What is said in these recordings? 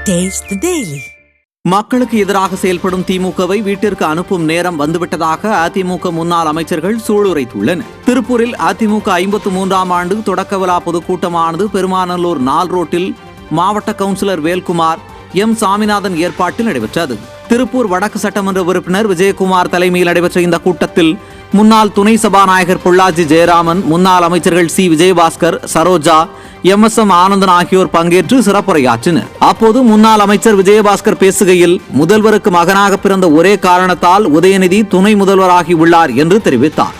Taste the Daily. மக்களுக்கு எதிராக செயல்படும் திமுகவை வீட்டிற்கு அனுப்பும் நேரம் வந்துவிட்டதாக அதிமுக முன்னாள் அமைச்சர்கள் சூளுரைத்துள்ளனர். திருப்பூரில் அதிமுக 53ஆம் ஆண்டு தொடக்க விழா பொதுக்கூட்டமானது பெருமாநல்லூர் 4 ரோட்டில் மாவட்ட கவுன்சிலர் வேல்குமார் எம் சாமிநாதன் ஏற்பாட்டில் நடைபெற்றது. திருப்பூர் வடக்கு சட்டமன்ற உறுப்பினர் விஜயகுமார் தலைமையில் நடைபெற்ற இந்த கூட்டத்தில் முன்னாள் துணை சபாநாயகர் பொள்ளாச்சி ஜெயராமன், முன்னாள் அமைச்சர்கள் சி விஜயபாஸ்கர், சரோஜா, MSM ஆனந்தன் ஆகியோர் பங்கேற்று சிறப்புரையாற்றினர். அப்போது முன்னாள் அமைச்சர் விஜயபாஸ்கர் பேசுகையில், முதல்வருக்கு மகனாக பிறந்த ஒரே காரணத்தால் உதயநிதி துணை முதல்வராகி உள்ளார் என்று தெரிவித்தார்.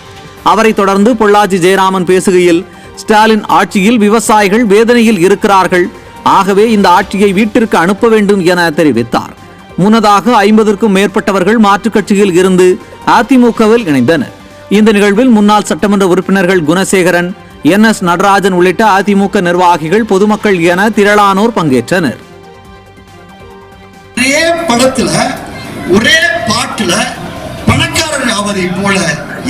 அவரை தொடர்ந்து பொள்ளாச்சி ஜெயராமன் பேசுகையில், ஸ்டாலின் ஆட்சியில் விவசாயிகள் வேதனையில் இருக்கிறார்கள், ஆகவே இந்த ஆட்சியை வீட்டிற்கு அனுப்ப வேண்டும் என தெரிவித்தார். முன்னதாக 50க்கும் மேற்பட்டவர்கள் மாற்றுக் கட்சியில் இருந்து அதிமுகவில் இணைந்தனர். இந்த நிகழ்வில் முன்னாள் சட்டமன்ற உறுப்பினர்கள் குணசேகரன், NS நடராஜன் உள்ளிட்ட அதிமுக நிர்வாகிகள், பொதுமக்கள் என திரளானோர் பங்கேற்றனர். ஒரே படத்துல ஒரே பாட்டுல பணக்காரர் ஆவதை போல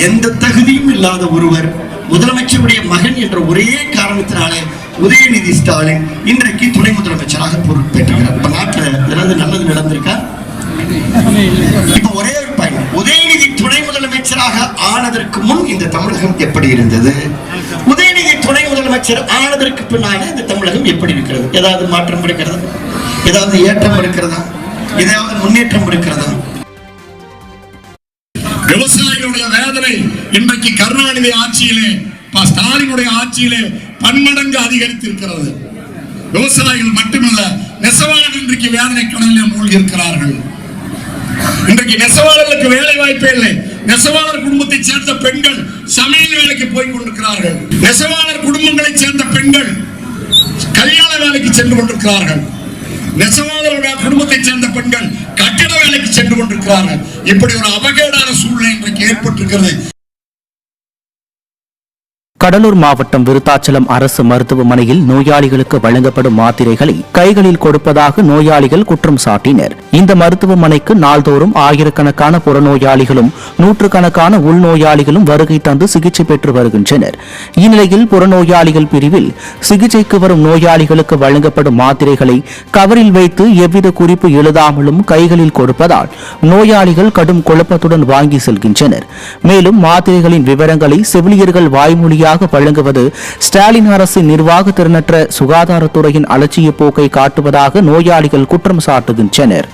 எந்த தகுதியும் இல்லாத ஒருவர் முதலமைச்சருடைய மகன் என்ற ஒரே காரணத்தினாலே உதயநிதி ஸ்டாலின் இன்றைக்கு துணை முதலமைச்சராக பொறுப்பேற்றுகிறார். இப்ப நாட்டில் ஏதாவது நல்லது நடந்திருக்கா? இப்ப ஒரே ஒரு பயன், உதயநிதி துணை முதலமைச்சராக ஆனதற்கு முன் இந்த தமிழகம் எப்படி இருந்தது, உதயநிதி துணை முதலமைச்சர் ஆனதற்கு பின்னாலே இந்த தமிழகம் எப்படி இருக்கிறது? ஏதாவது மாற்றம் இருக்கிறதா? ஏதாவது ஏற்றம் இருக்கிறதா? ஏதாவது முன்னேற்றம் இருக்கிறதா? விவசாயிகளுடைய வேதனை இன்றைக்கு கருணாநிதி ஆட்சியிலே, ஸ்டாலினுடைய ஆட்சியிலே பன்மடங்கு அதிகரித்திருக்கிறது. விவசாயிகள் மட்டுமல்ல, நெசவாளர்கள் இன்றைக்கு வேதனை கடலில் மூழ்கி இருக்கிறார்கள். இன்றைக்கு நெசவாளர்களுக்கு வேலை வாய்ப்பே இல்லை. நெசவாளர் குடும்பத்தை சேர்ந்த பெண்கள் சமையல் வேலைக்கு போய் கொண்டிருக்கிறார்கள். நெசவாளர் குடும்பங்களை சேர்ந்த பெண்கள் கல்யாண வேலைக்கு சென்று கொண்டிருக்கிறார்கள். நெசவாளருடைய குடும்பத்தை சேர்ந்த பெண்கள் கட்டிட வேலைக்கு சென்று கொண்டிருக்கிறார்கள். இப்படி ஒரு அவகேடான சூழ்நிலை இன்றைக்கு ஏற்பட்டிருக்கிறது. கடலூர் மாவட்டம் விருத்தாச்சலம் அரசு மருத்துவமனையில் நோயாளிகளுக்கு வழங்கப்படும் மாத்திரைகளை கைகளில் கொடுப்பதாக நோயாளிகள் குற்றம் சாட்டினர். இந்த மருத்துவமனைக்கு நாள்தோறும் ஆயிரக்கணக்கான புறநோயாளிகளும் நூற்றுக்கணக்கான உள்நோயாளிகளும் வருகை தந்து சிகிச்சை பெற்று வருகின்றனர். இந்நிலையில் புறநோயாளிகள் பிரிவில் சிகிச்சைக்கு வரும் நோயாளிகளுக்கு வழங்கப்படும் மாத்திரைகளை கவரில் வைத்து எவ்வித குறிப்பு எழுதாமலும் கைகளில் கொடுப்பதால் நோயாளிகள் கடும் குழப்பத்துடன் வாங்கி செல்கின்றனர். மேலும் மாத்திரைகளின் விவரங்களை செவிலியர்கள் வாய்மொழியாக வழங்குவது ஸ்டாலின் அரசின் நிர்வாக திறனற்ற சுகாதாரத்துறையின் அலட்சிய போக்கை காட்டுவதாக நோயாளிகள் குற்றம் சாட்டுகின்றனர்.